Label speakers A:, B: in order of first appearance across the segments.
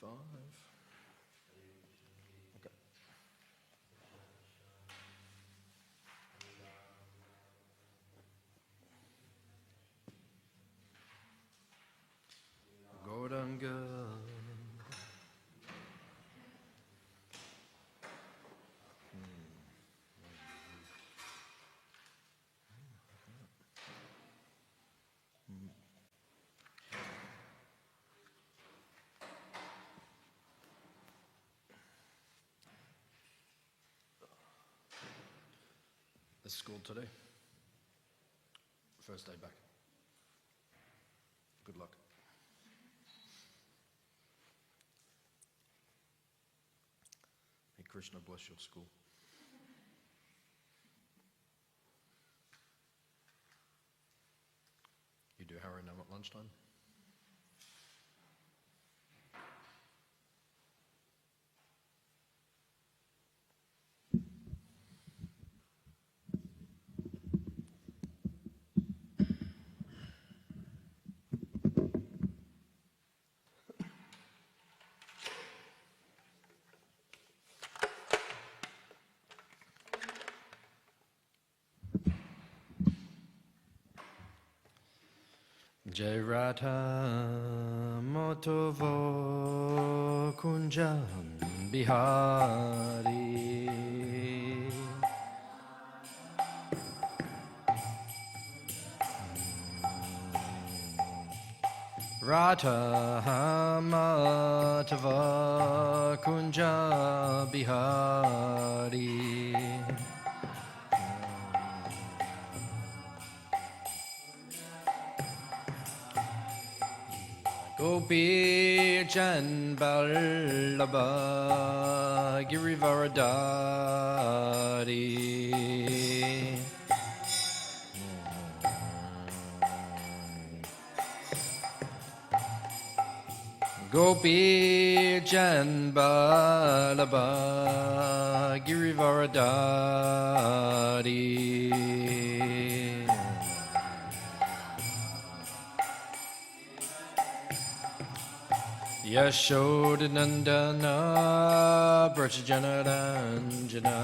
A: 5. Okay. Gauranga. This school today. First day back. Good luck. May Krishna bless your school. You do Harinam at lunchtime? Jai Radha Motovo Kunjam Bihari Radha Matava Kunja Bihari Gopi Jan Vallabha Girivaradari Gopi Jan Vallabha Girivaradari Yashodanandana Brajajanaranjana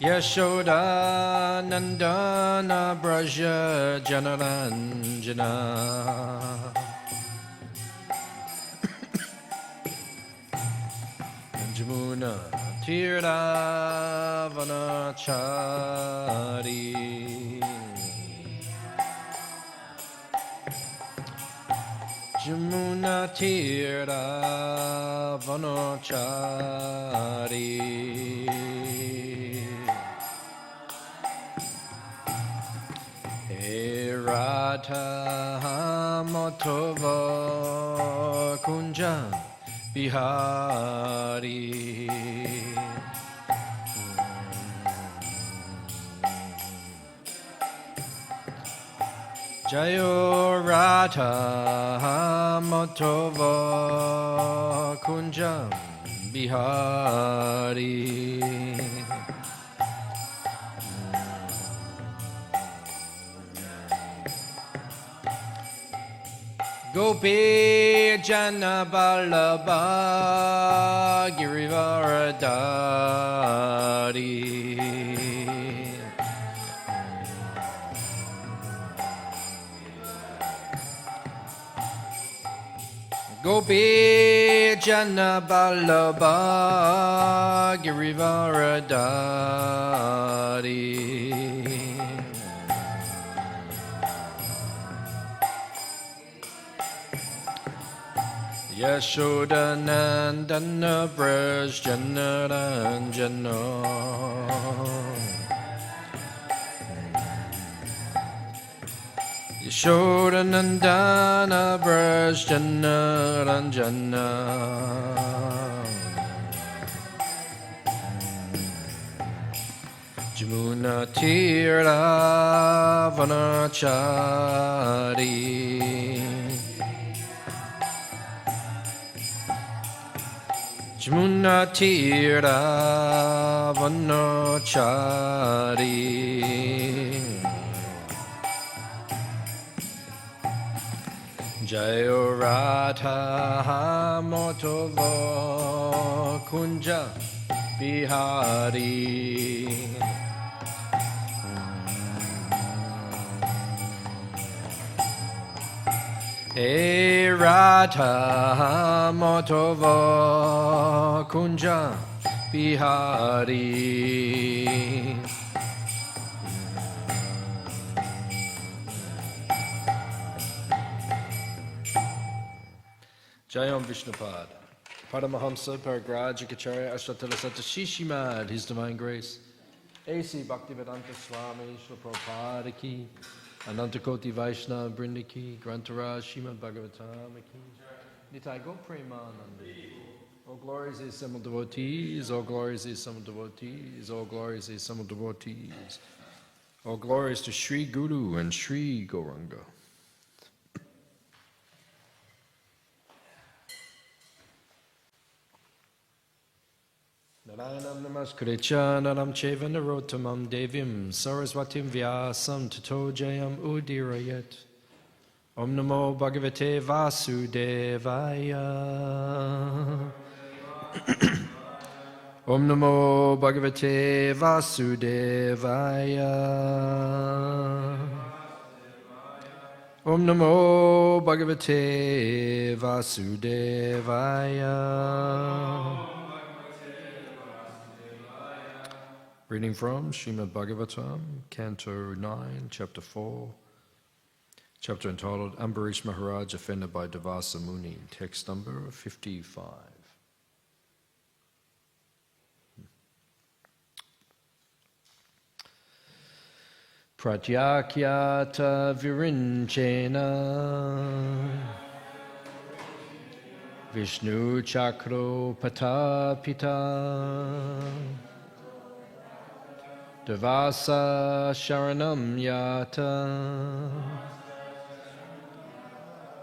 A: Yashodanandana Brajajanaranjana Jamuna Tiravanachari Jamuna Tira Vanochari He Radha Motova Kunja Bihari Jayo Radha Motova Kunjam Bihari Gopi Jana Vallabha Girivaradari Gopi Jana Vallabha Girivaradari Yashodanandana Brajajanaranjana Yashodanandana Brajajanaranjana Jamuna Tira Vanachari Jamuna Tira Vanachari Jayo Radha Motovo Kunja Bihari. Hey Radha Motovo Kunja Bihari. Jayam Vishnupad, Paramahamsa, Paragraj, Kacharya, Ashtatala Sata Shishimad, His Divine Grace, A.C. Bhaktivedanta Swami, Srila Prabhupada Ki, Anantakoti Vaishnava Brindaki, Grantaraj, Srimad Bhagavatam Ki, Nitai Go Premananda. All glories is some devotees, all glories is some devotees, all glories is some devotees. All glories to Sri Guru and Sri Gauranga. Narayanam namaskritya naram cheva narottamam devim saraswatim vyasam tato jayam udirayet. Om namo bhagavate vasudevaya. Om namo bhagavate vasudevaya. Om namo bhagavate vasudevaya. Reading from Srimad Bhagavatam, canto 9, chapter 4, chapter entitled Ambarish Maharaj offended by Devasa Muni, text number 55. Pratyakyata virinchena Vishnu chakro patapita Devasa sharanam yata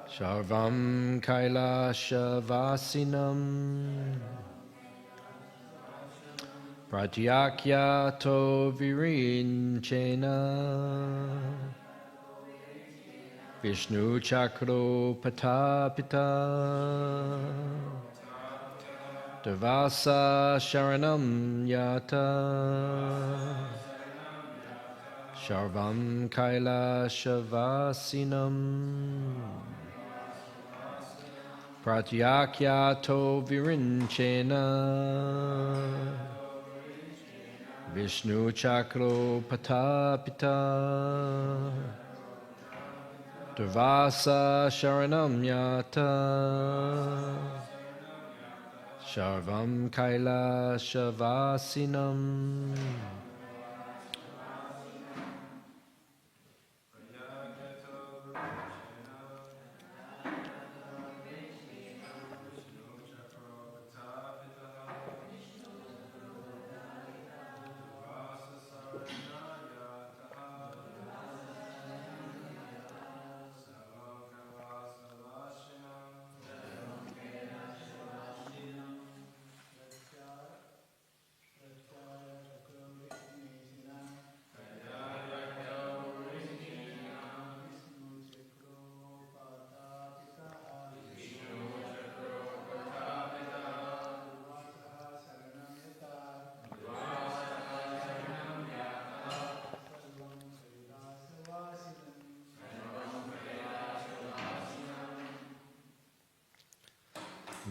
A: Sharvam kailasha vasinam Pratyakyato virinchena Vishnu chakro patapita Devasa sharanam yata Sharvam kailasha vasinam Pratyakyato virinchena Vishnu chakro patapita Devasa sharanam yata Sharvam kailasha vasinam.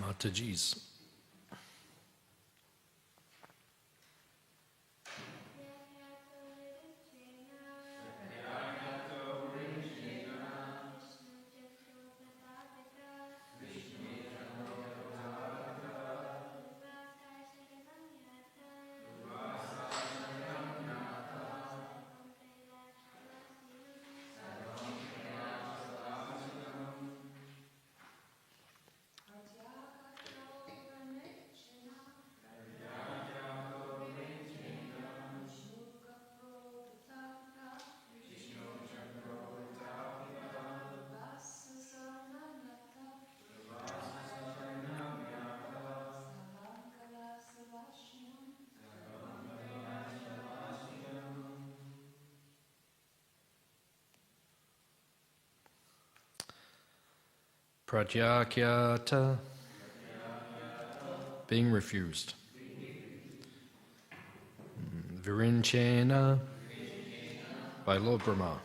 A: Mataji's. Pratyakyata, being refused. Virinchena, by Lord Brahma.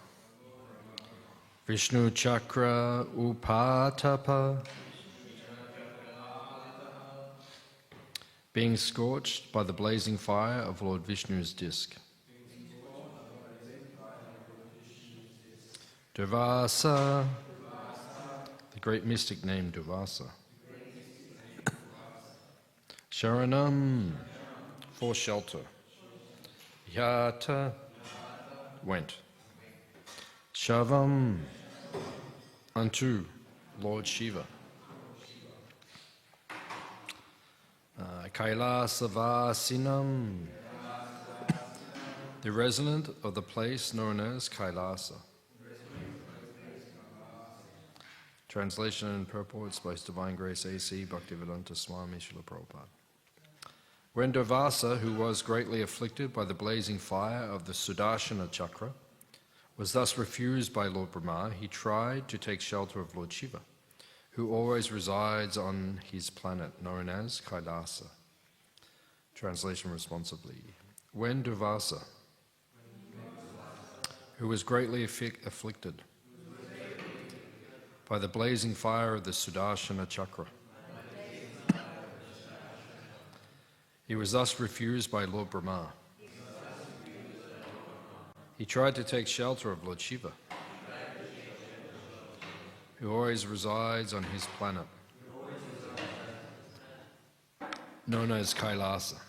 A: Vishnu Chakra Upatapa, being scorched by the blazing fire of Lord Vishnu's disk. Durvasa, the great mystic named Durvasa. Sharanam, for shelter. Yata, went. Shavam, unto Lord Shiva. Kailasavasinam, the resident of the place known as Kailasa. Translation and purports by His Divine Grace A.C. Bhaktivedanta Swami Srila Prabhupada. When Durvasa, who was greatly afflicted by the blazing fire of the Sudarshana Chakra, was thus refused by Lord Brahma, he tried to take shelter of Lord Shiva, who always resides on his planet known as Kailasa. Translation responsibly. When Durvasa, who was greatly afflicted by the blazing fire of the Sudarshana Chakra, he was thus refused by Lord Brahma. He tried to take shelter of Lord Shiva, who always resides on his planet, known as Kailasa.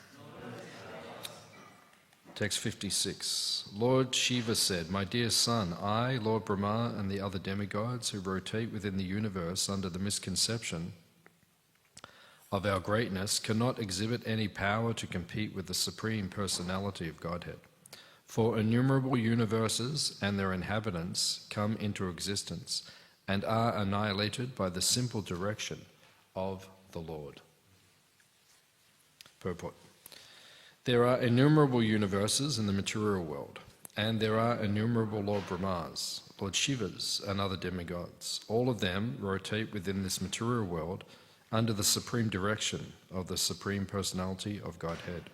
A: Text 56. Lord Shiva said, "My dear son, I, Lord Brahma, and the other demigods who rotate within the universe under the misconception of our greatness cannot exhibit any power to compete with the Supreme Personality of Godhead. For innumerable universes and their inhabitants come into existence and are annihilated by the simple direction of the Lord." Purport. There are innumerable universes in the material world, and there are innumerable Lord Brahmas, Lord Shivas, and other demigods. All of them rotate within this material world under the supreme direction of the Supreme Personality of Godhead.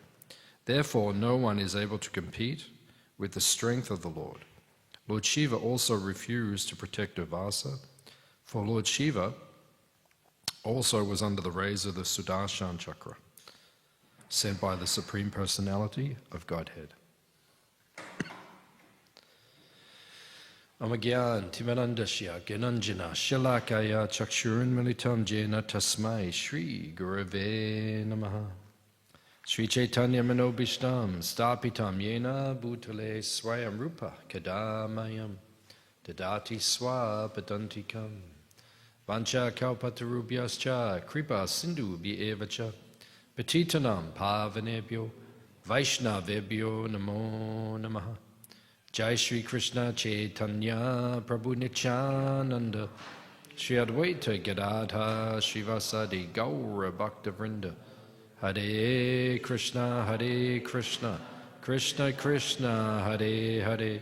A: Therefore, no one is able to compete with the strength of the Lord. Lord Shiva also refused to protect Durvasa, for Lord Shiva also was under the rays of the Sudarshan Chakra, sent by the Supreme Personality of Godhead. Amagyan Timarandasya Gananjana Shalakaya Chakshurun Militam Jena Tasmai Shri Gurave Namaha Sri Chaitanya Manobishtam Stapitam Yena Bhutale Swayam Rupa Kadamayam Dadati Swa Padantikam Vancha Kalpatarubhyascha Kripa Sindhu Bhievacha Patitanam Pavanebhyo Vaishnavebhyo Namo Namaha Jai Shri Krishna Chaitanya Prabhu Nityananda Shri Advaita Gadadha Srivasadi Gaura Bhakta Vrinda Hare Krishna Krishna Krishna Hare Hare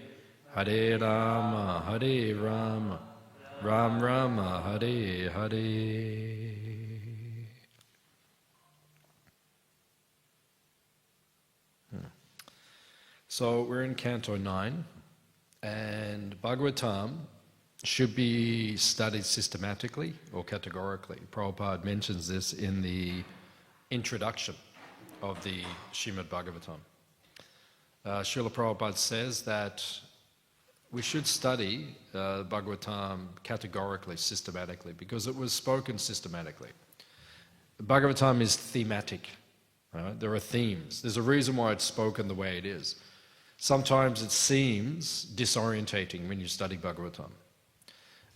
A: Hare Rama Ram Rama Hare Hare. So we're in Canto 9, and Bhagavatam should be studied systematically or categorically. Prabhupada mentions this in the introduction of the Srimad Bhagavatam. Srila Prabhupada says that we should study Bhagavatam categorically, systematically, because it was spoken systematically. Bhagavatam is thematic. Right? There are themes. There's a reason why it's spoken the way it is. Sometimes it seems disorientating when you study Bhagavatam.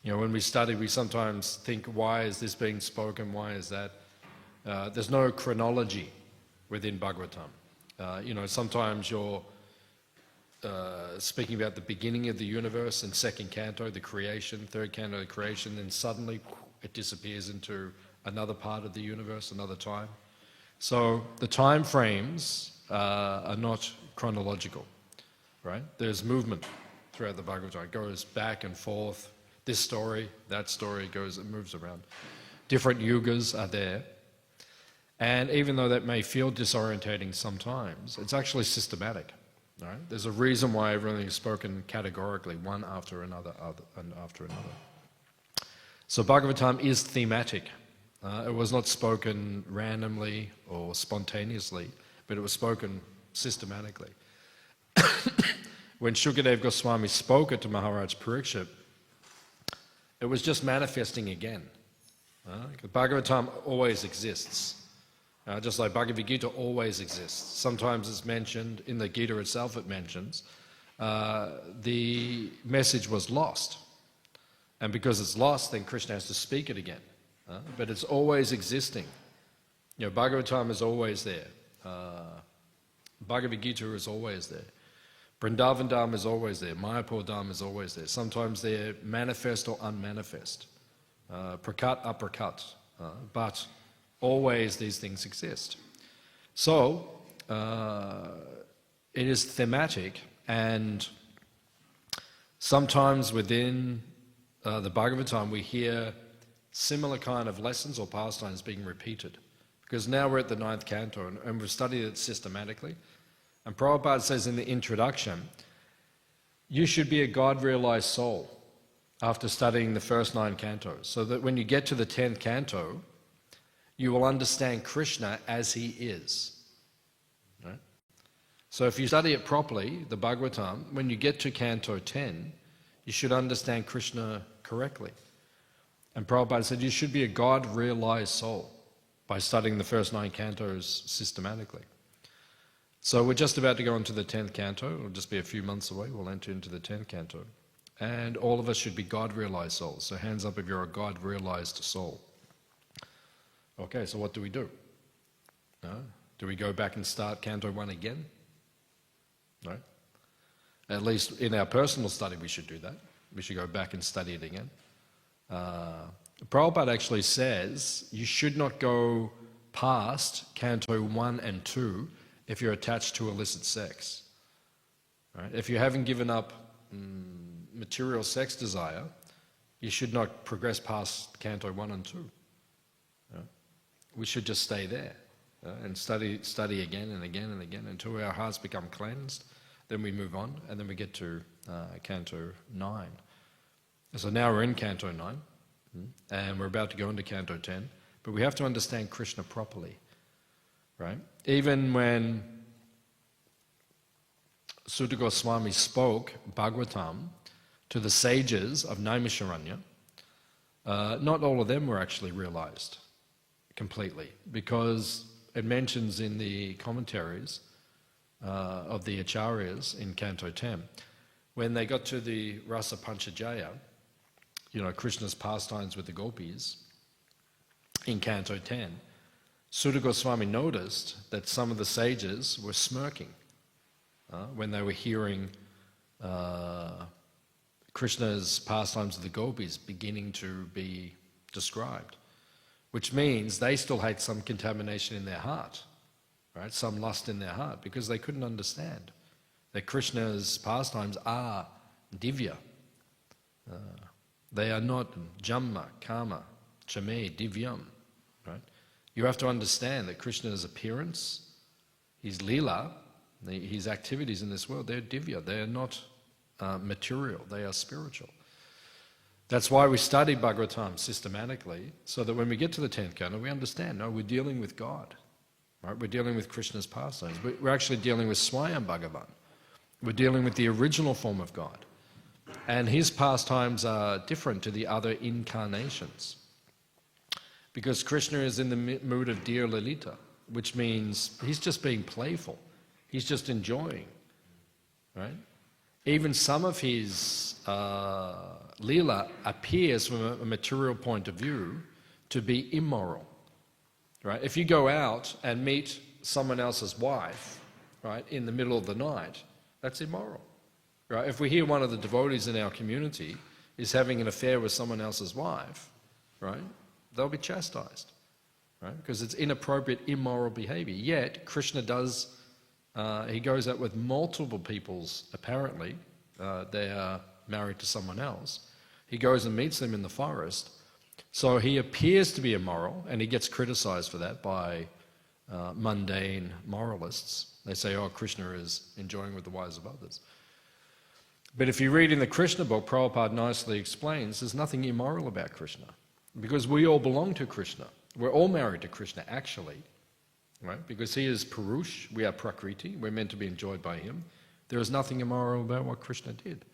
A: You know, when we study, we sometimes think, why is this being spoken? Why is that? There's no chronology within Bhagavatam. You know, sometimes you're speaking about the beginning of the universe in second canto, the creation, third canto, the creation, then suddenly it disappears into another part of the universe, another time. So the time frames are not chronological. Right? There's movement throughout the Bhagavatam. It goes back and forth This story, that story goes, it moves around. Different yugas are there. And even though that may feel disorientating sometimes, it's actually systematic. Right? There's a reason why everything is spoken categorically, one after another, and after another. So Bhagavatam is thematic. It was not spoken randomly or spontaneously, but it was spoken systematically. When Shukadev Goswami spoke it to Maharaj Parikshit, it was just manifesting again. Bhagavatam always exists. Just like Bhagavad Gita always exists. Sometimes it's mentioned, in the Gita itself it mentions, the message was lost. And because it's lost, then Krishna has to speak it again. But it's always existing. Bhagavatam is always there. Bhagavad Gita is always there. Vrindavan Dham is always there. Mayapur Dham is always there. Sometimes they're manifest or unmanifest. Prakat, aprakat. But always these things exist. So, it is thematic, and sometimes within the Bhagavatam we hear similar kind of lessons or pastimes being repeated. Because now we're at the 9th canto and we've studied it systematically. And Prabhupada says in the introduction, you should be a God-realized soul after studying the first 9 cantos, so that when you get to the 10th canto, you will understand Krishna as he is. Right? So if you study it properly, the Bhagavatam, when you get to canto 10, you should understand Krishna correctly. And Prabhupada said you should be a God-realized soul by studying the first 9 cantos systematically. So we're just about to go into the 10th canto. It'll just be a few months away. We'll enter into the 10th canto. And all of us should be God-realized souls. So hands up if you're a God-realized soul. Okay, so what do we do? Do we go back and start Canto 1 again? No? At least in our personal study we should do that. We should go back and study it again. Prabhupada actually says you should not go past Canto 1 and 2 if you're attached to illicit sex. Right? If you haven't given up material sex desire, you should not progress past Canto 1 and 2. We should just stay there and study again and again and again until our hearts become cleansed. Then we move on, and then we get to Canto 9. So now we're in Canto 9, and we're about to go into Canto 10, but we have to understand Krishna properly, right? Even when Sutta Goswami spoke Bhagavatam to the sages of Naimisharanya, not all of them were actually realized completely, because it mentions in the commentaries of the Acharyas in Canto 10, when they got to the Rasa Panchajaya, Krishna's pastimes with the gopis, in Canto 10, Sutta Goswami noticed that some of the sages were smirking when they were hearing Krishna's pastimes with the gopis beginning to be described. Which means they still had some contamination in their heart, right? Some lust in their heart, because they couldn't understand that Krishna's pastimes are divya. They are not jamma, kama, chame, divyam, right? You have to understand that Krishna's appearance, his lila, his activities in this world, they're divya. They are not material, they are spiritual. That's why we study Bhagavatam systematically, so that when we get to the 10th canto, we understand, no, we're dealing with God. Right? We're dealing with Krishna's pastimes. We're actually dealing with Swayam Bhagavan. We're dealing with the original form of God. And his pastimes are different to the other incarnations. Because Krishna is in the mood of Dear Lalita, which means he's just being playful. He's just enjoying. Right? Even some of his Leela appears from a material point of view to be immoral. Right? If you go out and meet someone else's wife, right, in the middle of the night, that's immoral. Right? If we hear one of the devotees in our community is having an affair with someone else's wife, right, they'll be chastised. Right? Because it's inappropriate, immoral behavior. Yet Krishna does, he goes out with multiple peoples, apparently, they are married to someone else, He goes and meets them in the forest. So he appears to be immoral, and he gets criticized for that by mundane moralists. They say, oh, Krishna is enjoying with the wives of others. But if you read in the Krishna book, Prabhupada nicely explains there's nothing immoral about Krishna, because we all belong to Krishna. We're all married to Krishna, actually, right? Because he is Purush, we are Prakriti, we're meant to be enjoyed by him. There is nothing immoral about what Krishna did,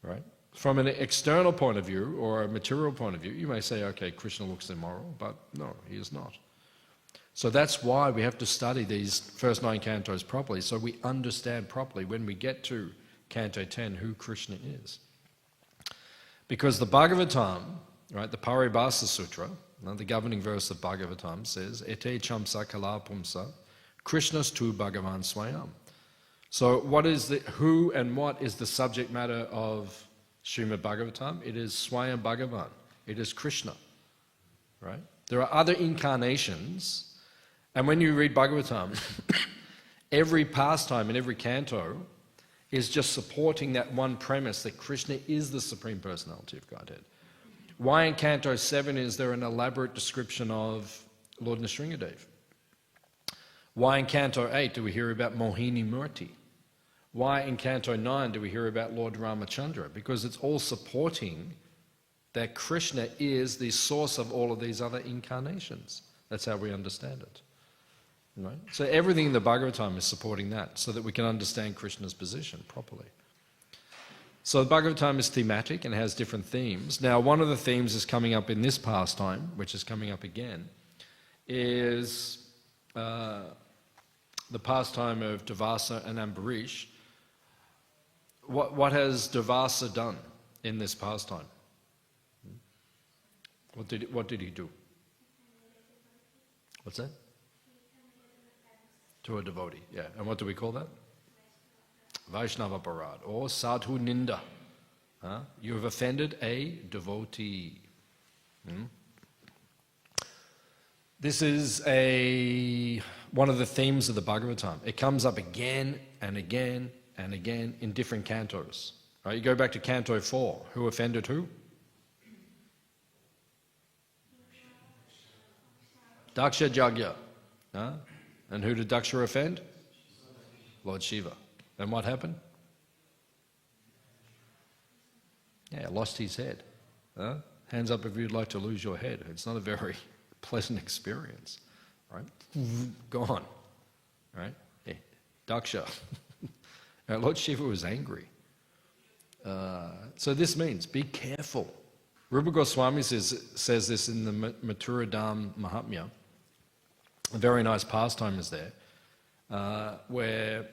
A: right? From an external point of view or a material point of view, you may say, okay, Krishna looks immoral, but no, he is not. So that's why we have to study these first 9 cantos properly, so we understand properly when we get to Canto 10 who Krishna is. Because the Bhagavatam, right, the Paribhasa Sutra, the governing verse of Bhagavatam says, Ete chamsa kala pumsa, Krishnas tu Bhagavan swayam. So what is the, who and what is the subject matter of Srimad Bhagavatam? It is Swayam Bhagavan. It is Krishna, right? There are other incarnations, and when you read Bhagavatam, every pastime in every canto is just supporting that one premise that Krishna is the Supreme Personality of Godhead. Why in Canto 7 is there an elaborate description of Lord Nrsingadev? Why in Canto 8 do we hear about Mohini Murti? Why in Canto 9 do we hear about Lord Ramachandra? Because it's all supporting that Krishna is the source of all of these other incarnations. That's how we understand it. Right? So everything in the Bhagavatam is supporting that, so that we can understand Krishna's position properly. So the Bhagavatam is thematic and has different themes. Now, one of the themes is coming up in this pastime, which is coming up again, is the pastime of Devasa and Ambarish. What has Devasa done in this pastime? What did he do? What's that? To a devotee, yeah. And what do we call that? Vaishnava Parad, or Sadhu Ninda. You have offended a devotee. This is one of the themes of the Bhagavatam. It comes up again and again and again in different cantos. Right? You go back to Canto 4. Who offended who? Daksha Jagya. And who did Daksha offend? Lord Shiva. And what happened? Yeah, lost his head. Hands up if you'd like to lose your head. It's not a very pleasant experience, right? Gone, right? Yeah. Daksha. Lord Shiva was angry. So this means be careful. Rupa Goswami says this in the Mathura Dham Mahatmya. A very nice pastime is there, where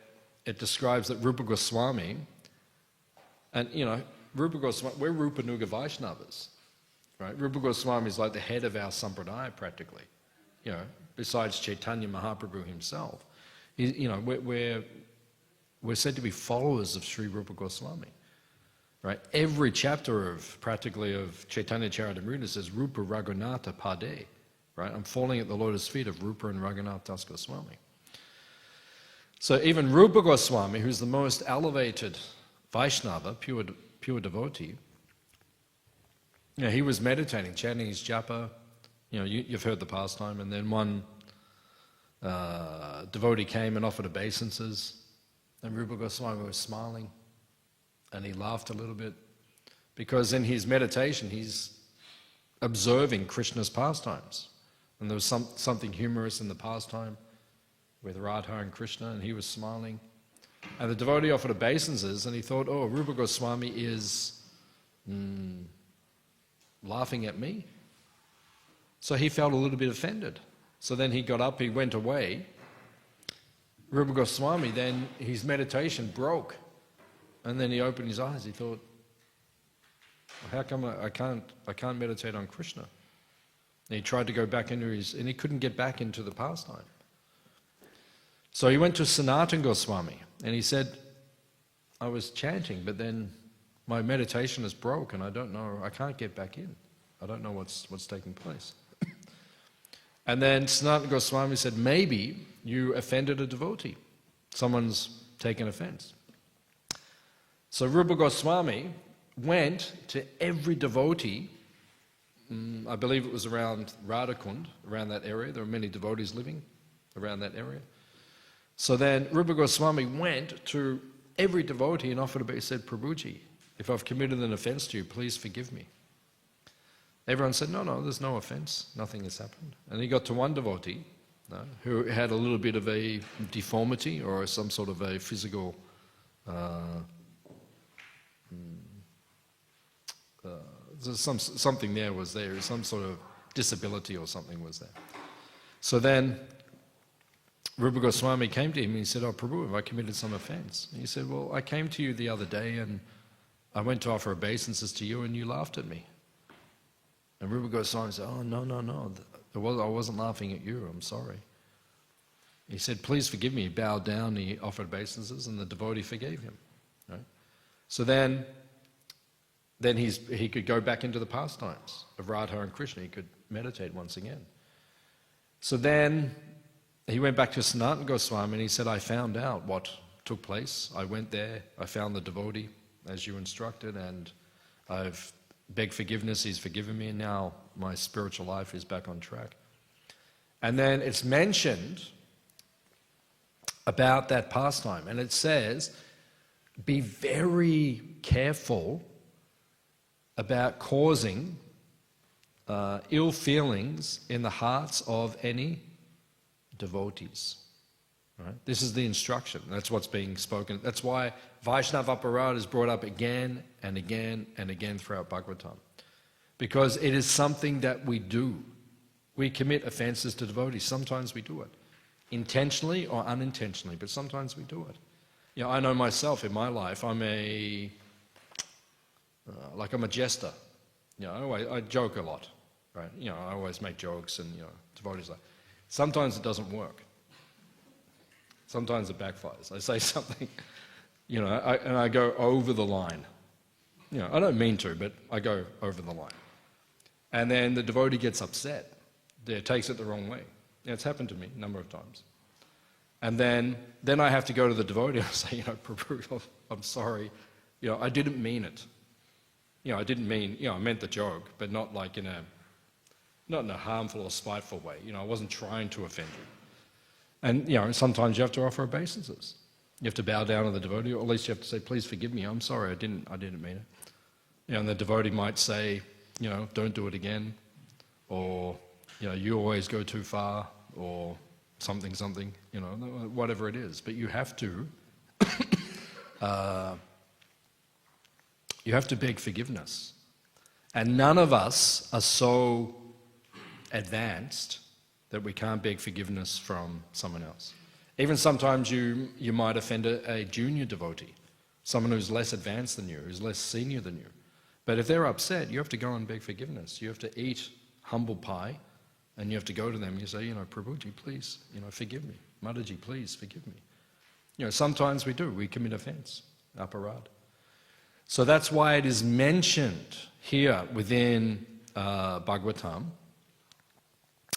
A: it describes that Rupa Goswami, and you know, Rupa Goswami, we're Rupa Nuga Vaishnavas, right? Rupa Goswami is like the head of our sampradaya practically, you know, besides Chaitanya Mahaprabhu himself. We're said to be followers of Sri Rupa Goswami, right? Every chapter of Chaitanya Charitamrita says Rupa Raghunatha Pade, right? I'm falling at the lotus feet of Rupa and Raghunath Das Goswami. So even Rupa Goswami, who's the most elevated Vaishnava, pure devotee, you know, he was meditating, chanting his japa. You know, you've heard the pastime, and then one devotee came and offered obeisances, and Rupa Goswami was smiling, and he laughed a little bit, because in his meditation he's observing Krishna's pastimes, and there was something humorous in the pastime with Radha and Krishna, and he was smiling. And the devotee offered obeisances, and he thought, oh, Rupa Goswami is laughing at me. So he felt a little bit offended. So then he got up, he went away. Rupa Goswami, then his meditation broke. And then he opened his eyes, he thought, how come I can't meditate on Krishna? And he tried to go back into and he couldn't get back into the pastime. So he went to Sanatana Goswami, and he said, I was chanting, but then my meditation is broke, and I can't get back in. I don't know what's taking place. And then Sanatana Goswami said, maybe you offended a devotee. Someone's taken offense. So Rupa Goswami went to every devotee. I believe it was around Radhakund, around that area. There were many devotees living around that area. So then Rupa Goswami went to every devotee and offered he said, Prabhuji, if I've committed an offense to you, please forgive me. Everyone said, no, there's no offense. Nothing has happened. And he got to one devotee who had a little bit of a deformity or some sort of a physical something there was there, some sort of disability or something was there. So then Rupa Goswami came to him and he said, oh Prabhu, have I committed some offense? And he said, well, I came to you the other day and I went to offer obeisances to you and you laughed at me. And Rupa Goswami said, oh no, I wasn't laughing at you, I'm sorry. He said, please forgive me. He bowed down, he offered obeisances and the devotee forgave him. Right? So then he could go back into the pastimes of Radha and Krishna. He could meditate once again. So then he went back to Sanatana Goswami and he said, I found out what took place. I went there, I found the devotee as you instructed, and I've begged forgiveness, he's forgiven me, and now my spiritual life is back on track. And then it's mentioned about that pastime, and it says, be very careful about causing ill feelings in the hearts of any devotees. Right? This is the instruction. That's what's being spoken. That's why Vaishnava Aparad is brought up again and again and again throughout Bhagavatam. Because it is something that we do. We commit offenses to devotees. Sometimes we do it. Intentionally or unintentionally, but sometimes we do it. You know, I know myself in my life, I'm a jester. You know, I joke a lot, right? You know, I always make jokes and, you know, devotees like. Sometimes it doesn't work. Sometimes it backfires. I say something, you know, and I go over the line. You know, I don't mean to, but I go over the line. And then the devotee gets upset. Takes it the wrong way. Yeah, it's happened to me a number of times. And then I have to go to the devotee and say, you know, Prabhu, I'm sorry. You know, I didn't mean it. You know, I didn't mean, you know, I meant the joke, but not like not in a harmful or spiteful way. You know, I wasn't trying to offend you. And, you know, sometimes you have to offer obeisances. You have to bow down to the devotee, or at least you have to say, please forgive me, I'm sorry, I didn't mean it. You know, and the devotee might say, you know, don't do it again, or, you know, you always go too far, or something, you know, whatever it is. But you have to, beg forgiveness. And none of us are so advanced that we can't beg forgiveness from someone else. Even sometimes you might offend a junior devotee, someone who's less advanced than you, who's less senior than you. But if they're upset, you have to go and beg forgiveness. You have to eat humble pie, and you have to go to them and you say, you know, Prabhuji, please, you know, forgive me. Mataji, please forgive me. You know, sometimes we commit offense, aparad. So that's why it is mentioned here within Bhagavatam,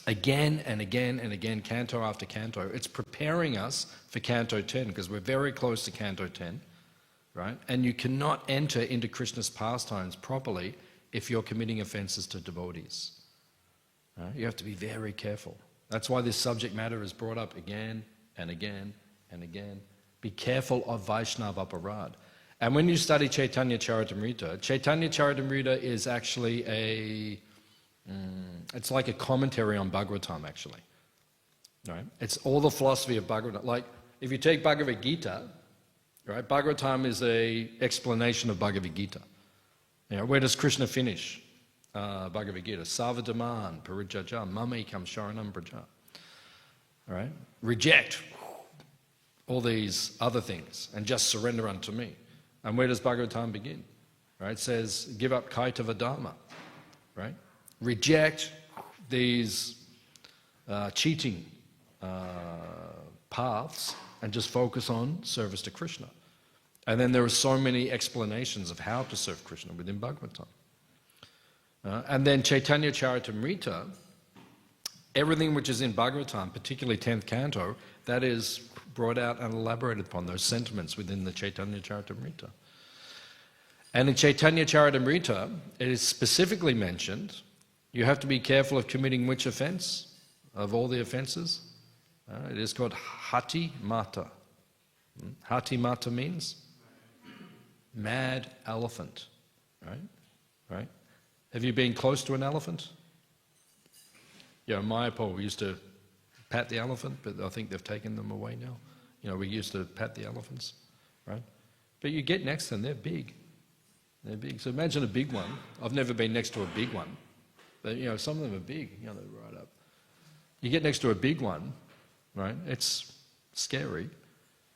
A: again and again and again, canto after canto. It's preparing us for canto 10, because we're very close to canto 10, right? And you cannot enter into Krishna's pastimes properly if you're committing offenses to devotees. Right? You have to be very careful. That's why this subject matter is brought up again and again and again. Be careful of Vaishnava Aparad. And when you study Chaitanya Charitamrita is actually it's like a commentary on Bhagavatam, actually. Right? It's all the philosophy of Bhagavatam. Like, if you take Bhagavad Gita, right? Bhagavatam is an explanation of Bhagavad Gita. You know, where does Krishna finish Bhagavad Gita? Savadaman, Parijajam, Mamekam Sharanam Braja. All right? Reject all these other things and just surrender unto me. And where does Bhagavatam begin? Right? It says, give up Kaitava Dharma. Right? Reject these cheating paths and just focus on service to Krishna. And then there are so many explanations of how to serve Krishna within Bhagavatam. And then Chaitanya Charitamrita, everything which is in Bhagavatam, particularly 10th canto, that is brought out and elaborated upon, those sentiments within the Chaitanya Charitamrita. And in Chaitanya Charitamrita, it is specifically mentioned, you have to be careful of committing which offense of all the offenses? It is called Hati Mata. Hati Mata means mad elephant, right? Right? Have you been close to an elephant? You know, Mayapur, we used to pat the elephant, but I think they've taken them away now. You know, we used to pat the elephants, right? But you get next to them, they're big. They're big. So imagine a big one. I've never been next to a big one, but you know, some of them are big, you know, they're right up. You get next to a big one, right? It's scary.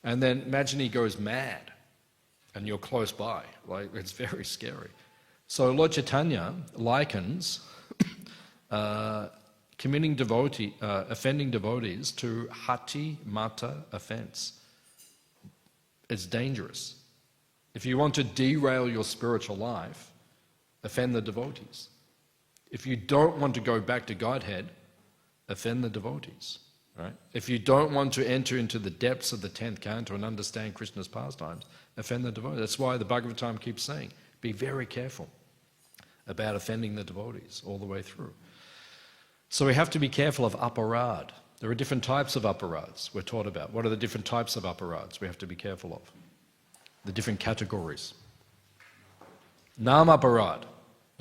A: And then imagine he goes mad and you're close by. Like, it's very scary. So Lord Chaitanya likens offending devotees to Hati Mata offense. It's dangerous. If you want to derail your spiritual life, offend the devotees. If you don't want to go back to Godhead, offend the devotees. Right? If you don't want to enter into the depths of the 10th canto and understand Krishna's pastimes, offend the devotees. That's why the Bhagavatam keeps saying, be very careful about offending the devotees all the way through. So we have to be careful of aparad. There are different types of aparads we're taught about. What are the different types of aparads we have to be careful of? The different categories. Nam aparad.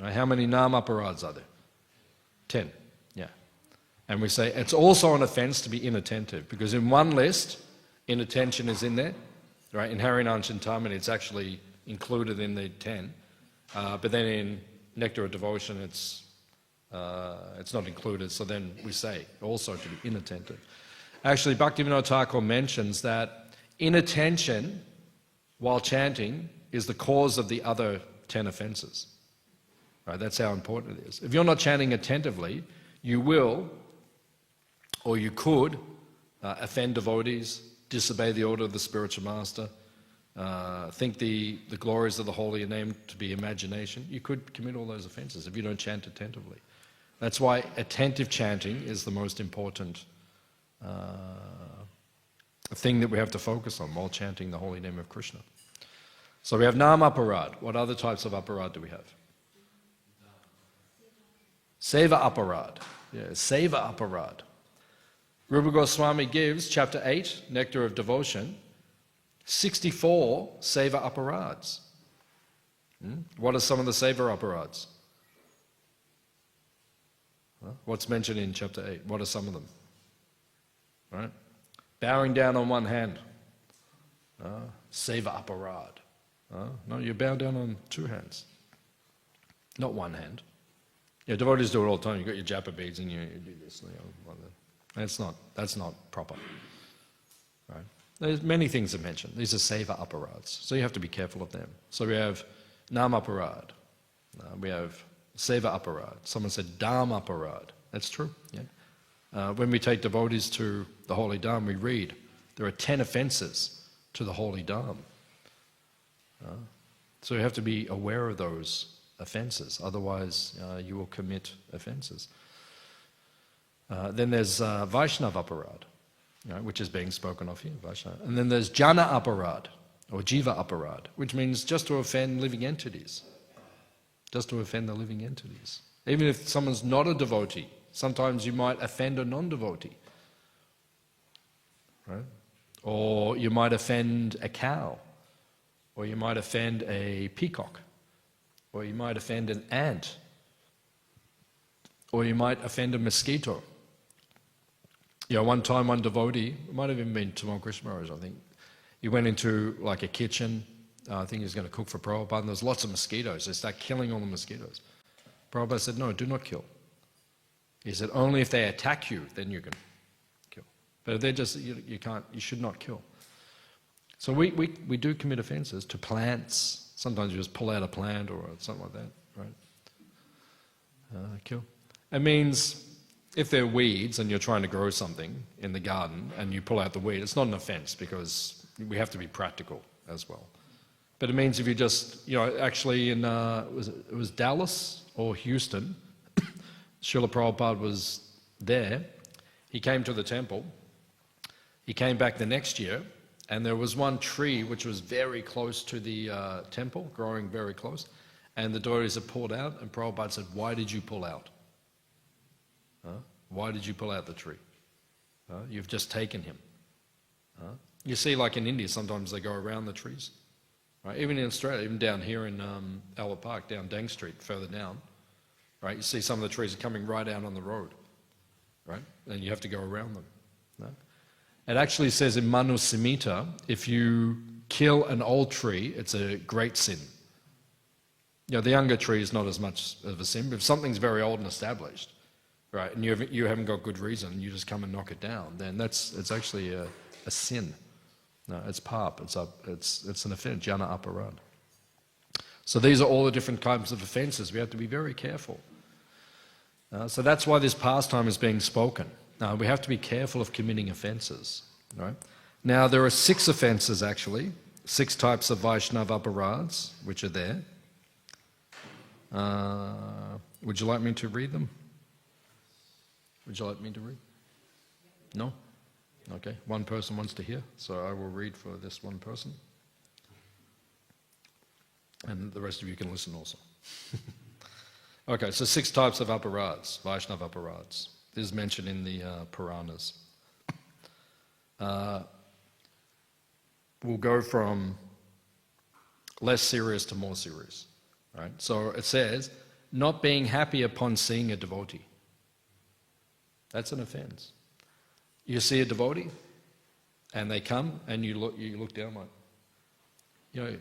A: Right? How many nam aparads are there? 10. Yeah. And we say it's also an offense to be inattentive, because in one list, inattention is in there. Right? In Harinam Chintamani, it's actually included in the 10. But then in Nectar of Devotion, it's not included, so then we say also to be inattentive. Actually, Bhaktivinoda Thakur mentions that inattention while chanting is the cause of the other 10 offenses. Right? That's how important it is. If you're not chanting attentively, you will, or you could, offend devotees, disobey the order of the spiritual master, think the glories of the holy name to be imagination. You could commit all those offenses if you don't chant attentively. That's why attentive chanting is the most important thing that we have to focus on while chanting the holy name of Krishna. So we have nam aparad. What other types of aparad do we have? Seva aparad. Yeah, seva aparad. Rupa Goswami gives, chapter 8, Nectar of Devotion, 64 seva aparads. What are some of the seva aparads? What's mentioned in chapter 8? What are some of them? Right? Bowing down on one hand. Seva aparad. No, you bow down on two hands. Not one hand. Yeah, devotees do it all the time. You've got your japa beads and you do this. You know, that's not proper. Right? There's many things are mentioned. These are seva aparads. So you have to be careful of them. So we have nam aparad. We have seva aparad. Someone said dham aparad. That's true. Yeah. When we take devotees to the holy dham, we read there are 10 offenses to the holy dham. So you have to be aware of those offenses. Otherwise, you will commit offenses. Then there's Vaishnava aparad, which is being spoken of here. Vaishnava. And then there's Jana aparad, or Jiva aparad, which means just to offend living entities. Just to offend the living entities. Even if someone's not a devotee, sometimes you might offend a non-devotee. Right? Or you might offend a cow. Or you might offend a peacock. Or you might offend an ant. Or you might offend a mosquito. You know, one time one devotee, it might have even been Tamal Krishna Maharaj, I think, he went into like a kitchen, I think he was going to cook for Prabhupada, and there's lots of mosquitoes. They start killing all the mosquitoes. Prabhupada said, no, do not kill. He said, only if they attack you, then you can kill. But if they're just, you should not kill. So we do commit offenses to plants. Sometimes you just pull out a plant or something like that, right? Kill. It means if they're weeds and you're trying to grow something in the garden and you pull out the weed, it's not an offense because we have to be practical as well. But it means if you just, actually in, it was Dallas or Houston, Srila Prabhupada was there. He came to the temple. He came back the next year And there was one tree which was very close to the temple, growing very close, and the devotees had pulled out, and Prabhupada said, "Why did you pull out? Why did you pull out the tree? You've just taken him." You see, like in India, sometimes they go around the trees. Right? Even in Australia, even down here in Albert Park, down Deng Street, further down, right? You see some of the trees are coming right out on the road, right? And you have to go around them. No? It actually says in Manu Samhita, if you kill an old tree, it's a great sin. You know, the younger tree is not as much of a sin, but if something's very old and established, right, and you haven't got good reason, you just come and knock it down, then it's actually a sin. No, it's pap, it's an offense, jana aparad. So these are all the different types of offenses. We have to be very careful. So that's why this pastime is being spoken. We have to be careful of committing offenses. Right? Now there are 6 offenses actually, 6 types of Vaishnava aparads, which are there. Would you like me to read them? Would you like me to read? No? Okay, one person wants to hear, so I will read for this one person. And the rest of you can listen also. Okay, so 6 types of aparads, Vaishnava aparads. This is mentioned in the Puranas. We'll go from less serious to more serious. Right? So it says, not being happy upon seeing a devotee. That's an offense. You see a devotee, and they come, and you look down like, you know,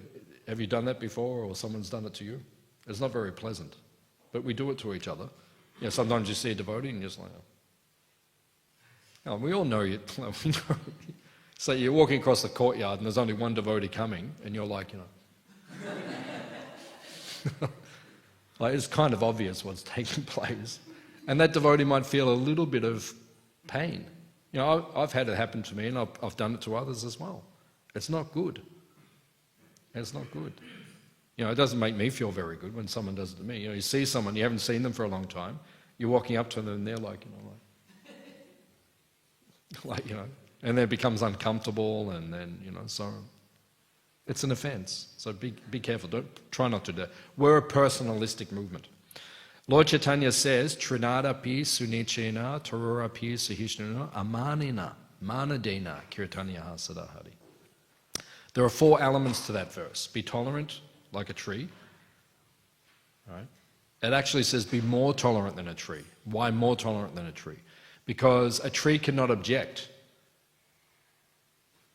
A: have you done that before, or someone's done it to you? It's not very pleasant, but we do it to each other. You know, sometimes you see a devotee, and you're just like, oh, we all know you. So you're walking across the courtyard, and there's only one devotee coming, and you're like, you know, like it's kind of obvious what's taking place, and that devotee might feel a little bit of pain. You know, I've had it happen to me, and I've done it to others as well. It's not good. It's not good. You know, it doesn't make me feel very good when someone does it to me. You know, you see someone, you haven't seen them for a long time, you're walking up to them, and they're like, you know, like, you know, and then it becomes uncomfortable, and then, you know, so it's an offense. So be careful. Try not to do that. We're a personalistic movement. Lord Chaitanya says, Trinada pi sunichena tarura pi sahishnuna amanina manadena kirtanya sadahari. There are 4 elements to that verse. Be tolerant like a tree. Right? It actually says be more tolerant than a tree. Why more tolerant than a tree? Because a tree cannot object.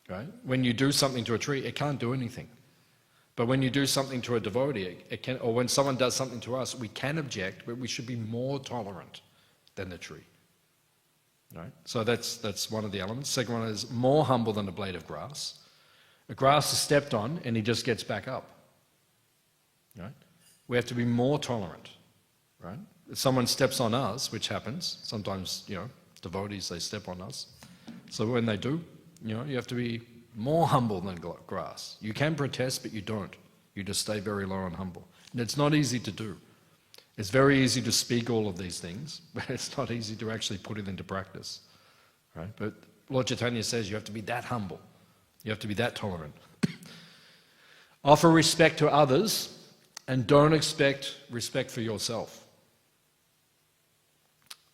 A: Right? When you do something to a tree, it can't do anything. But when you do something to a devotee, it can, or when someone does something to us, we can object, but we should be more tolerant than the tree. Right? So that's one of the elements. Second one is more humble than a blade of grass. A grass is stepped on, and he just gets back up. Right? We have to be more tolerant. Right? If someone steps on us, which happens, sometimes, you know, devotees, they step on us. So when they do, you know, you have to be more humble than grass. You can protest, but you don't. You just stay very low and humble. And it's not easy to do. It's very easy to speak all of these things, but it's not easy to actually put it into practice. Right? But Lord Chaitanya says you have to be that humble. You have to be that tolerant. Offer respect to others, and don't expect respect for yourself.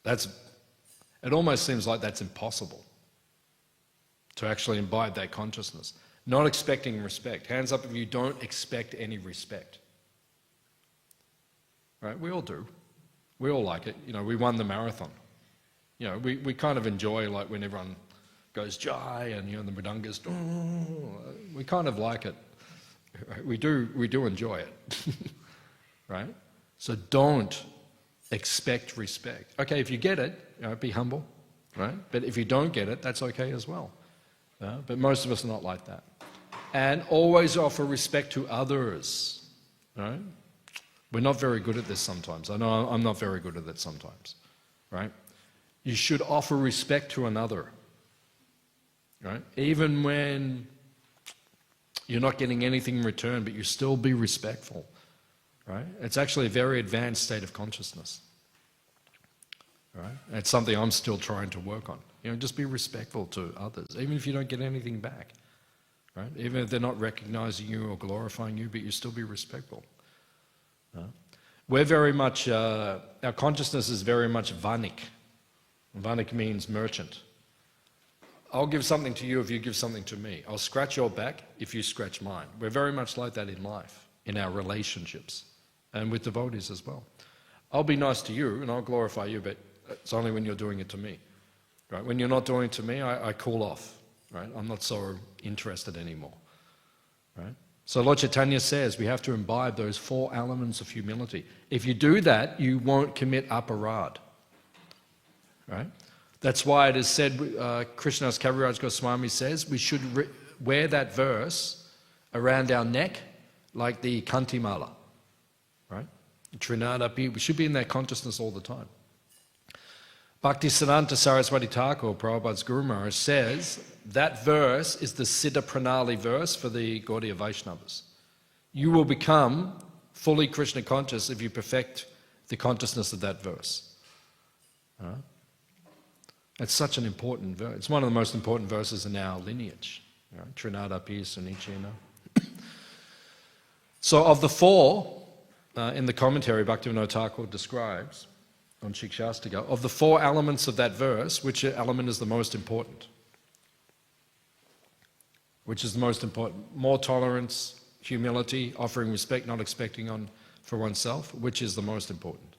A: It almost seems like that's impossible to actually imbibe that consciousness. Not expecting respect. Hands up if you don't expect any respect. Right? We all do. We all like it. You know, we won the marathon. You know, we kind of enjoy like when everyone goes Jai and, you know, the mridangas, we kind of like it. We do enjoy it. Right? So don't expect respect. Okay, if you get it, you know, be humble. Right? But if you don't get it, that's okay as well. But most of us are not like that. And always offer respect to others. Right? We're not very good at this sometimes. I know I'm not very good at it sometimes. Right? You should offer respect to another. Right? Even when you're not getting anything in return, but you still be respectful. Right? It's actually a very advanced state of consciousness. Right? It's something I'm still trying to work on. You know, just be respectful to others, even if you don't get anything back. right? Even if they're not recognizing you or glorifying you, but you still be respectful. We're very much, our consciousness is very much vanik. Vanik means merchant. I'll give something to you if you give something to me. I'll scratch your back if you scratch mine. We're very much like that in life, in our relationships, and with devotees as well. I'll be nice to you and I'll glorify you, but it's only when you're doing it to me. Right? When you're not doing it to me, I cool off. Right? I'm not so interested anymore. Right? So Lord Chaitanya says we have to imbibe those 4 elements of humility. If you do that, you won't commit aparad. Right? That's why it is said, Krishna's Kaviraj Goswami says, we should wear that verse around our neck like the Kantimala. Right? Trinadapi, we should be in that consciousness all the time. Bhaktisiddhanta Saraswati Thakur, Prabhupada's Guru Maharaj, says that verse is the Siddha Pranali verse for the Gaudiya Vaishnavas. You will become fully Krishna conscious if you perfect the consciousness of that verse. It's such an important verse. It's one of the most important verses in our lineage. Trinadapi Sunichena. So of the 4, in the commentary Bhaktivinoda Thakur describes on Shikshastika, of the 4 elements of that verse, which element is the most important? Which is the most important? More tolerance, humility, offering respect, not expecting for oneself. Which is the most important?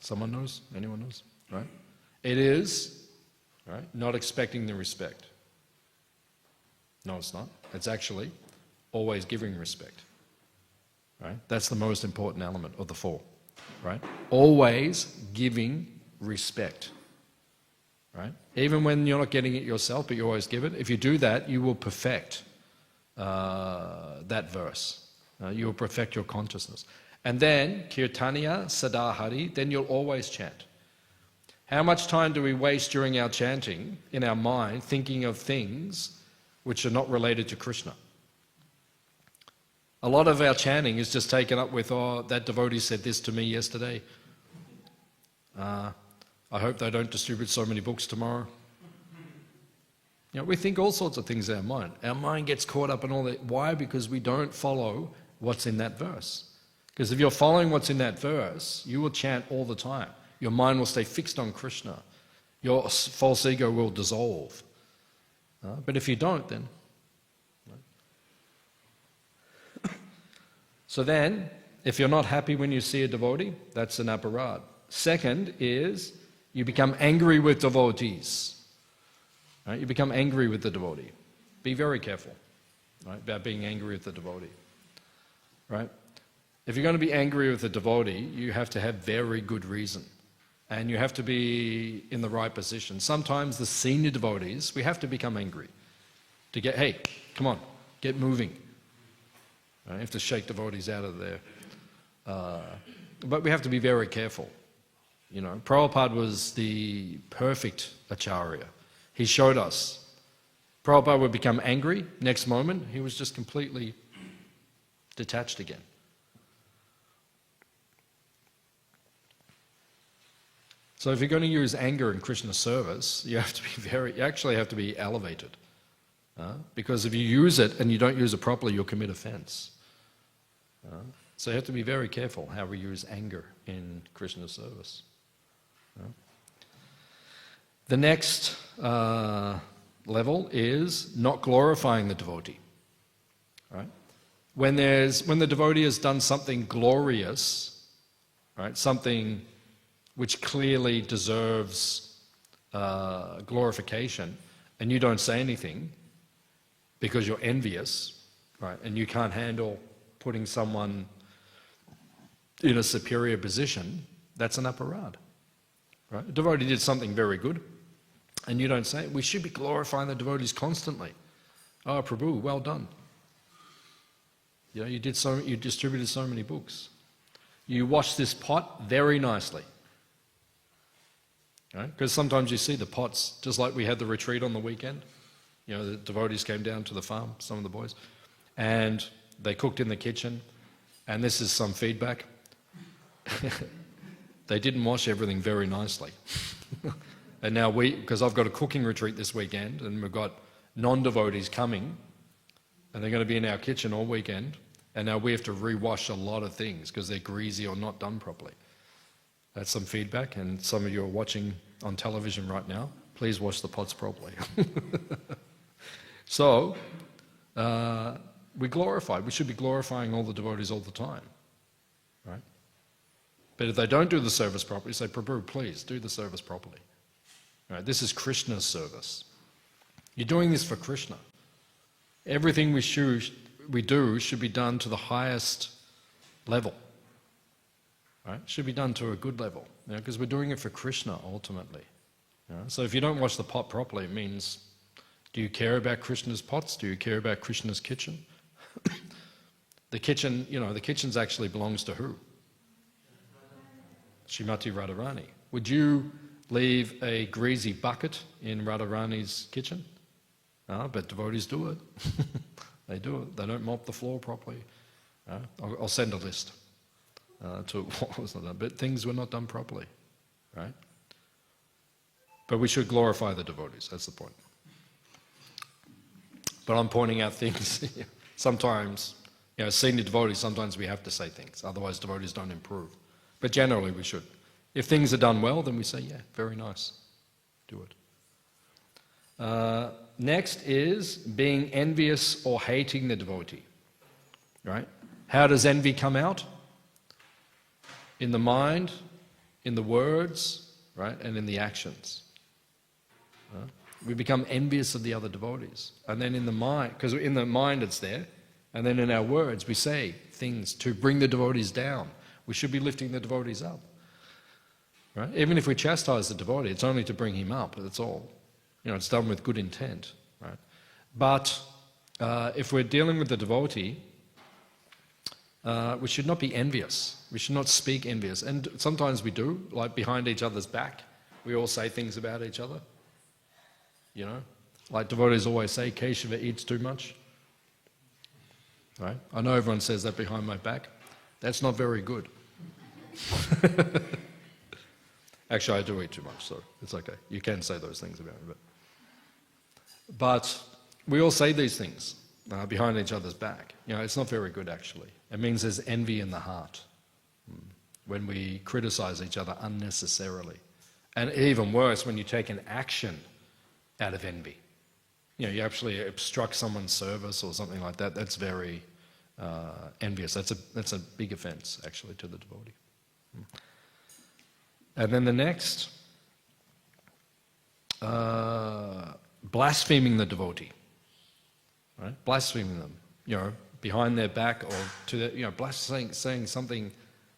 A: Someone knows? Anyone knows? Right? It is, right, not expecting the respect. No, it's not. It's actually always giving respect. Right? That's the most important element of the 4. Right? Always giving respect. Right? Even when you're not getting it yourself, but you always give it. If you do that, you will perfect that verse. You will perfect your consciousness. And then, Kirtaniya Sadahari, then you'll always chant. How much time do we waste during our chanting in our mind thinking of things which are not related to Krishna? A lot of our chanting is just taken up with, oh, that devotee said this to me yesterday. I hope they don't distribute so many books tomorrow. We think all sorts of things in our mind. Our mind gets caught up in all that. Why? Because we don't follow what's in that verse. Because if you're following what's in that verse, you will chant all the time. Your mind will stay fixed on Krishna. Your false ego will dissolve. But if you don't, then... So then, if you're not happy when you see a devotee, that's an aparad. Second is, you become angry with devotees. Right? You become angry with the devotee. Be very careful, right, about being angry with the devotee. Right? If you're going to be angry with a devotee, you have to have very good reason. And you have to be in the right position. Sometimes the senior devotees, we have to become angry. To get, hey, come on, get moving. You have to shake devotees out of there. But we have to be very careful. Prabhupada was the perfect acharya. He showed us. Prabhupada would become angry, next moment he was just completely detached again. So if you're going to use anger in Krishna service, you actually have to be elevated. Because if you use it and you don't use it properly, you'll commit offense. So you have to be very careful how we use anger in Krishna service. The next level is not glorifying the devotee. Right? When the devotee has done something glorious, right, something which clearly deserves glorification, and you don't say anything because you're envious, right, and you can't handle putting someone in a superior position, that's an aparad. Right? A devotee did something very good, and you don't say it. We should be glorifying the devotees constantly. Oh, Prabhu, well done. You distributed so many books. You washed this pot very nicely. Right? Because sometimes you see the pots, just like we had the retreat on the weekend. The devotees came down to the farm, some of the boys, and they cooked in the kitchen, and this is some feedback. They didn't wash everything very nicely. And now because I've got a cooking retreat this weekend, and we've got non-devotees coming, and they're going to be in our kitchen all weekend, and now we have to rewash a lot of things because they're greasy or not done properly. That's some feedback, and some of you are watching on television right now. Please wash the pots properly. So, we should be glorifying all the devotees all the time, right? But if they don't do the service properly, say, Prabhu, please do the service properly. Right? This is Krishna's service. You're doing this for Krishna. Everything we do should be done to the highest level. Right? Should be done to a good level, because we're doing it for Krishna ultimately. So if you don't wash the pot properly, it means, do you care about Krishna's pots? Do you care about Krishna's kitchen? The kitchen actually belongs to who? Srimati Radharani. Would you leave a greasy bucket in Radharani's kitchen? But devotees do it. They do it. They don't mop the floor properly. I'll send a list to what was not done. But things were not done properly, right? But we should glorify the devotees. That's the point. But I'm pointing out things. Sometimes, senior devotees, sometimes we have to say things. Otherwise, devotees don't improve. But generally, we should. If things are done well, then we say, yeah, very nice. Do it. Next is being envious or hating the devotee. Right? How does envy come out? In the mind, in the words, right, and in the actions. We become envious of the other devotees. And then in the mind, because in the mind it's there, and then in our words we say things to bring the devotees down. We should be lifting the devotees up. Right? Even if we chastise the devotee, it's only to bring him up, that's all. It's done with good intent. Right? But if we're dealing with the devotee, we should not be envious. We should not speak envious. And sometimes we do, like behind each other's back. We all say things about each other. Like devotees always say, Keshava eats too much. Right? I know everyone says that behind my back. That's not very good. Actually, I do eat too much, so it's okay. You can say those things about me. But we all say these things behind each other's back. It's not very good, actually. It means there's envy in the heart when we criticize each other unnecessarily. And even worse, when you take an action out of envy. You actually obstruct someone's service or something like that. That's very envious. That's a big offense, actually, to the devotee. And then the next, blaspheming the devotee. Right? Blaspheming them, behind their back or to their, saying something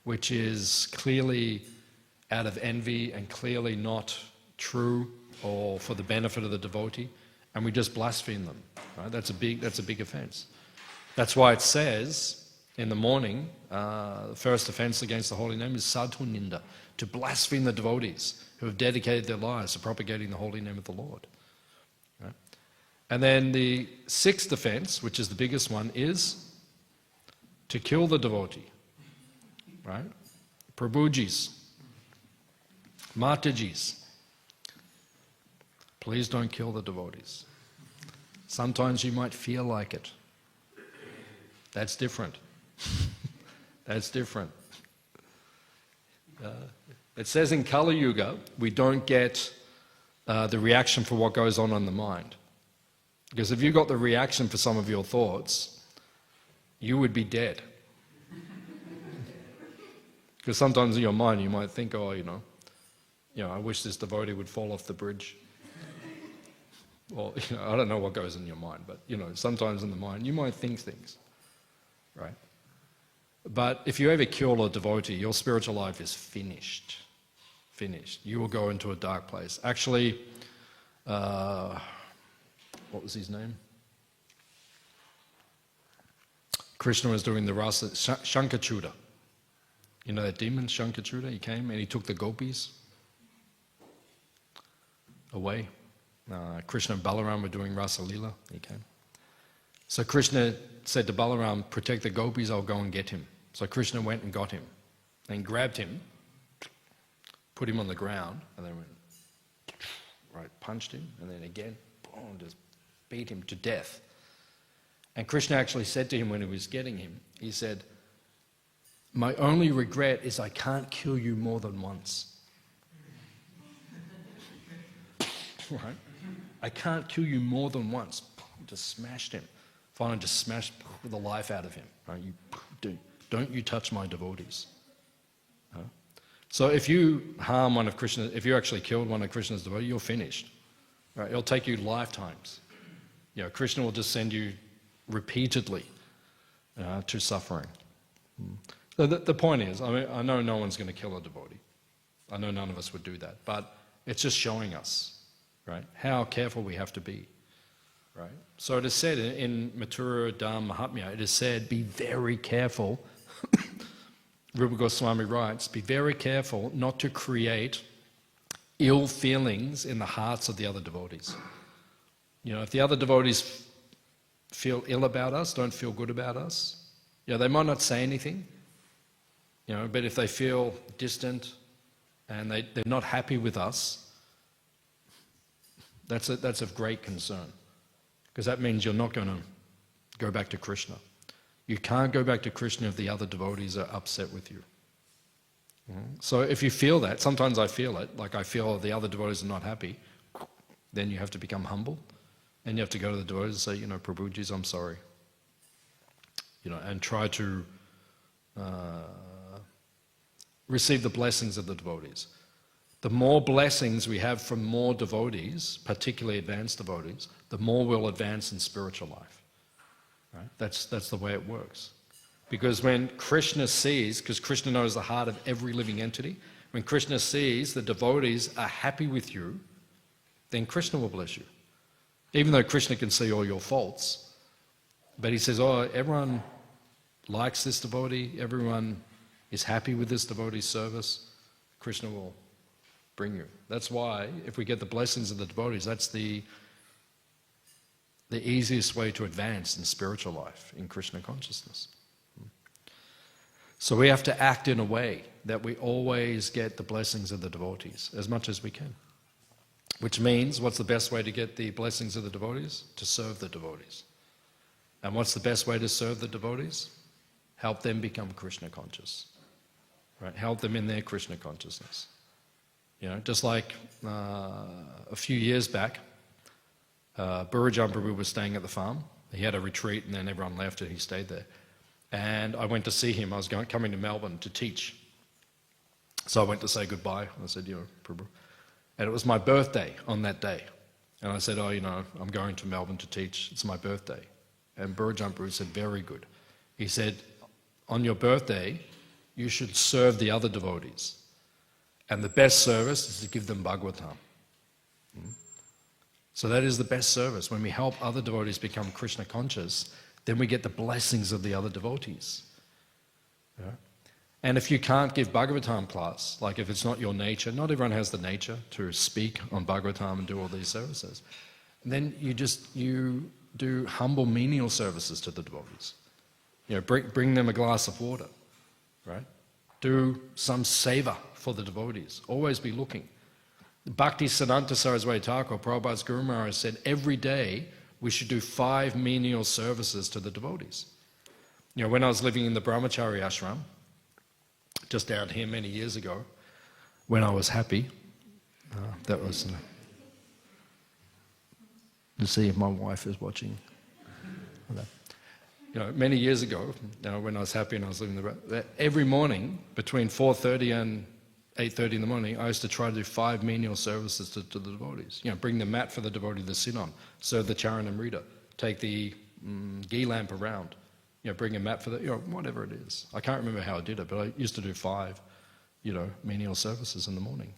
A: which is clearly out of envy and clearly not true or for the benefit of the devotee, and we just blaspheme them. Right? That's a big offense. That's why it says in the morning, the first offense against the holy name is sadhu ninda, to blaspheme the devotees who have dedicated their lives to propagating the holy name of the Lord. Right? And then the sixth offense, which is the biggest one, is to kill the devotee. Right? Prabhujis, Matajis, please don't kill the devotees. Sometimes you might feel like it. That's different. That's different. It says in Kali Yuga, we don't get the reaction for what goes on in the mind. Because if you got the reaction for some of your thoughts, you would be dead. Because sometimes in your mind you might think, I wish this devotee would fall off the bridge. Or, I don't know what goes in your mind, but, sometimes in the mind you might think things, right? But if you ever kill a devotee, your spiritual life is finished. Finished. You will go into a dark place. Actually, what was his name? Krishna was doing the rasa, Shankachuda. You know that demon, Shankachuda? He came and he took the gopis away. Krishna and Balaram were doing Rasa Leela. He came. So Krishna said to Balaram, protect the gopis, I'll go and get him. So Krishna went and got him and grabbed him, put him on the ground, and then went right? Punched him, and then again, boom, just beat him to death. And Krishna actually said to him when he was getting him, he said, "My only regret is I can't kill you more than once." Right? I can't kill you more than once. Just smashed him. Finally just smashed the life out of him. Right? Don't you touch my devotees. Huh? So if you harm one of Krishna's, if you actually killed one of Krishna's devotees, you're finished. Right? It'll take you lifetimes. Krishna will just send you repeatedly to suffering. So the point is, I know no one's going to kill a devotee. I know none of us would do that. But it's just showing us, right, how careful we have to be. Right? So it is said in Mathura Dham Mahatmya, it is said, be very careful. Rupa Goswami writes, be very careful not to create ill feelings in the hearts of the other devotees. If the other devotees feel ill about us, don't feel good about us, they might not say anything, but if they feel distant and they're not happy with us, that's of great concern. Because that means you're not going to go back to Krishna. You can't go back to Krishna if the other devotees are upset with you. So if you feel that, sometimes I feel it, like I feel the other devotees are not happy, then you have to become humble. And you have to go to the devotees and say, Prabhuji, I'm sorry. And try to receive the blessings of the devotees. The more blessings we have from more devotees, particularly advanced devotees, the more we'll advance in spiritual life. Right? That's the way it works. Because when Krishna sees, because Krishna knows the heart of every living entity, when Krishna sees the devotees are happy with you, then Krishna will bless you. Even though Krishna can see all your faults, but he says, everyone likes this devotee, everyone is happy with this devotee's service, Krishna will bring you. That's why, if we get the blessings of the devotees, that's the easiest way to advance in spiritual life, in Krishna consciousness. So we have to act in a way that we always get the blessings of the devotees, as much as we can. Which means, what's the best way to get the blessings of the devotees? To serve the devotees. And what's the best way to serve the devotees? Help them become Krishna conscious. Right? Help them in their Krishna consciousness. Just like a few years back, Burrajan Prabhu was staying at the farm. He had a retreat and then everyone left and he stayed there. And I went to see him. I was coming to Melbourne to teach. So I went to say goodbye. I said, Prabhu. And it was my birthday on that day. And I said, I'm going to Melbourne to teach. It's my birthday. And Burrajan Prabhu said, very good. He said, on your birthday, you should serve the other devotees. And the best service is to give them Bhagavatam. So that is the best service. When we help other devotees become Krishna conscious, then we get the blessings of the other devotees. Yeah? And if you can't give Bhagavatam class, like if it's not your nature, not everyone has the nature to speak on Bhagavatam and do all these services, then you do humble menial services to the devotees. Bring them a glass of water, right? Do some seva for the devotees. Always be looking. Bhakti Siddhanta Saraswati Thakur, Prabhupada's Guru Maharaj, said every day we should do 5 menial services to the devotees. When I was living in the Brahmachari ashram, just down here many years ago, when I was happy, that was to see if my wife is watching. Many years ago, when I was happy and I was living in the every morning between 4:30 and 8:30 in the morning, I used to try to do 5 menial services to the devotees. Bring the mat for the devotee to sit on, serve the charanamrita, take the ghee lamp around, bring a mat for the, whatever it is. I can't remember how I did it, but I used to do 5, menial services in the morning.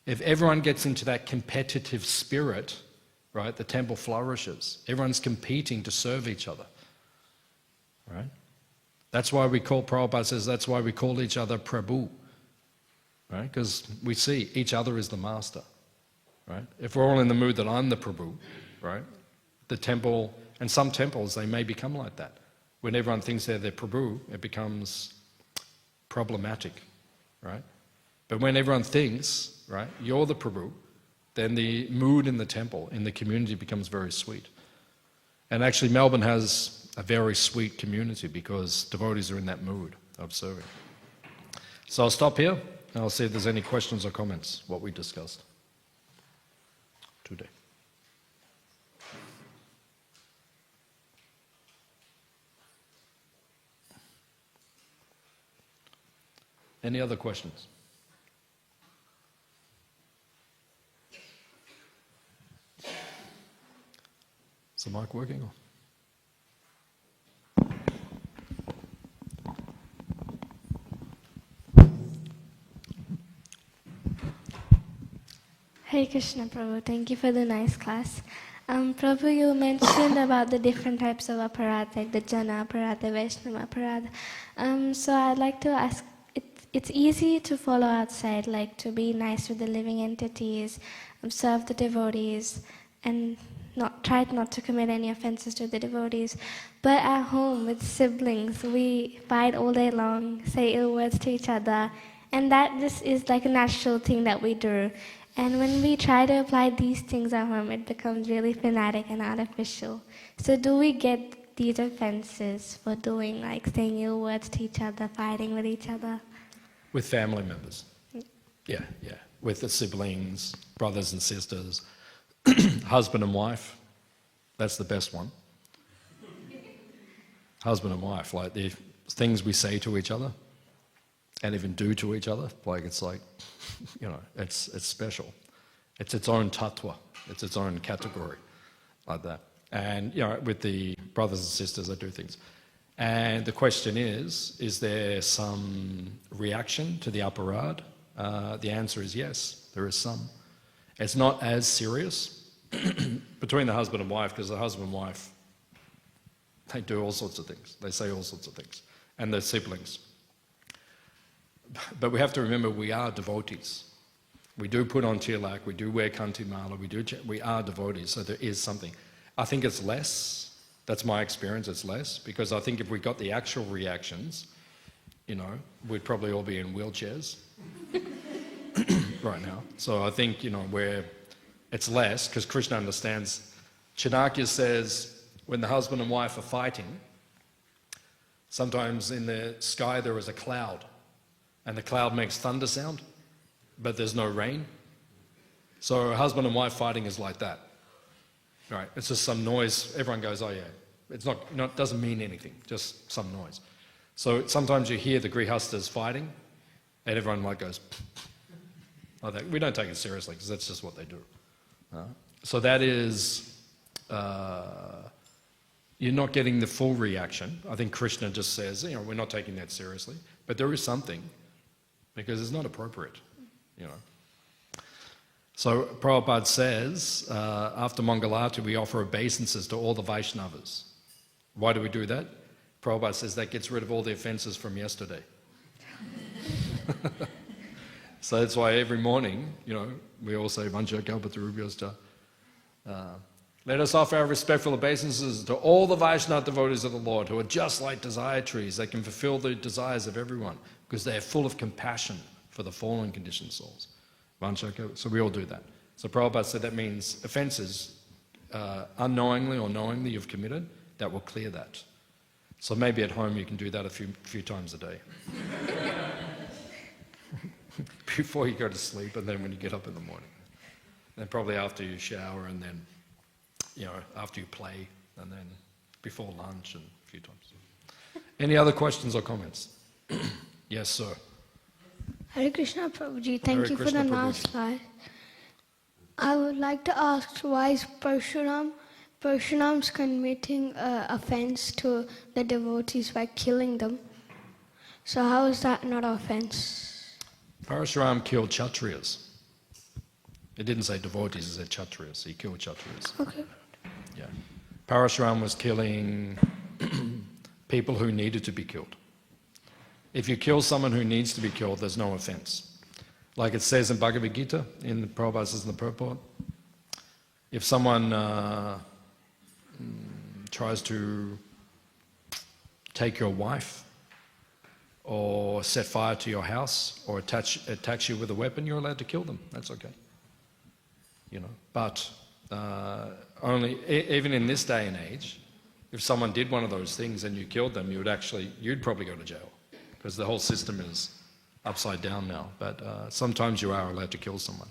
A: If everyone gets into that competitive spirit, right, the temple flourishes. Everyone's competing to serve each other. Right? That's why Prabhupada says, that's why we call each other Prabhu. Right? Because we see each other as the master. Right? If we're all in the mood that I'm the Prabhu, right? The temple, and some temples, they may become like that. When everyone thinks they're their Prabhu, it becomes problematic. Right? But when everyone thinks, right, you're the Prabhu, then the mood in the temple, in the community becomes very sweet. And actually Melbourne has a very sweet community because devotees are in that mood of serving. So I'll stop here and I'll see if there's any questions or comments, what we discussed today. Any other questions? Is the mic working?
B: Hare Krishna, Prabhu. Thank you for the nice class. Prabhu, you mentioned about the different types of aparadha, like the Jana aparadha, Vaishnava aparadha. So I'd like to ask, it's easy to follow outside, like to be nice with the living entities, serve the devotees, and try not to commit any offenses to the devotees. But at home with siblings, we fight all day long, say ill words to each other, and that just is like a natural thing that we do. And when we try to apply these things at home, it becomes really fanatic and artificial. So do we get these offenses for doing, like saying ill words to each other, fighting with each other?
A: With family members. Yeah. With the siblings, brothers and sisters, husband and wife. That's the best one. Husband and wife, like the things we say to each other and even do to each other, like it's like, it's special. It's its own tattva. It's its own category, like that. And, with the brothers and sisters, I do things. And the question is there some reaction to the aparad? The answer is yes, there is some. It's not as serious between the husband and wife, because the husband and wife, they do all sorts of things. They say all sorts of things. And they're siblings. But we have to remember we are devotees. We do put on tilak, we do wear kanti mala, we are devotees, so there is something. I think it's less. That's my experience, it's less, because I think if we got the actual reactions, we'd probably all be in wheelchairs right now. So I think, where it's less, because Krishna understands. Chanakya says, when the husband and wife are fighting, sometimes in the sky there is a cloud, and the cloud makes thunder sound, but there's no rain. So husband and wife fighting is like that. Right, it's just some noise. Everyone goes, oh yeah. It's not doesn't mean anything, just some noise. So sometimes you hear the grihastas fighting, and everyone goes, like that. We don't take it seriously because that's just what they do. So that is, you're not getting the full reaction. I think Krishna just says, we're not taking that seriously, but there is something, because it's not appropriate, So Prabhupada says, after Mangalarti, we offer obeisances to all the Vaishnavas. Why do we do that? Prabhupada says that gets rid of all the offenses from yesterday. So that's why every morning, we all say, Vancha Kalpatarubhyascha. Let us offer our respectful obeisances to all the Vaishnava devotees of the Lord, who are just like desire trees. They can fulfill the desires of everyone, because they are full of compassion for the fallen conditioned souls. So we all do that. So Prabhupada said that means offences, unknowingly or knowingly you've committed, that will clear that. So maybe at home you can do that a few times a day. Before you go to sleep, and then when you get up in the morning. And probably after you shower, and then, after you play, and then before lunch, and a few times. Any other questions or comments? Yes, sir.
C: Hare Krishna Prabhuji, thank you for the nice slide. I would like to ask, why is Parshuram's committing offense to the devotees by killing them? So how is that not offense?
A: Parashuram killed Kshatriyas. It didn't say devotees, it said Kshatriyas. He killed Kshatriyas.
C: Okay.
A: Yeah. Parashuram was killing people who needed to be killed. If you kill someone who needs to be killed, there's no offense. Like it says in Bhagavad Gita, in the Prabhupada says in the purport, if someone tries to take your wife, or set fire to your house, or attach you with a weapon, you're allowed to kill them. That's okay. But only even in this day and age, if someone did one of those things and you killed them, you'd probably go to jail, because the whole system is upside down now. But sometimes you are allowed to kill someone.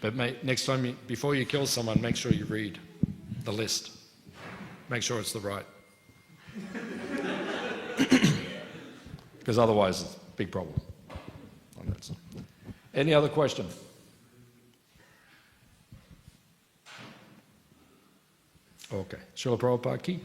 A: But next time, before you kill someone, make sure you read the list. Make sure it's the right. Because otherwise it's a big problem. Any other question? Okay. Srila Prabhupada ki?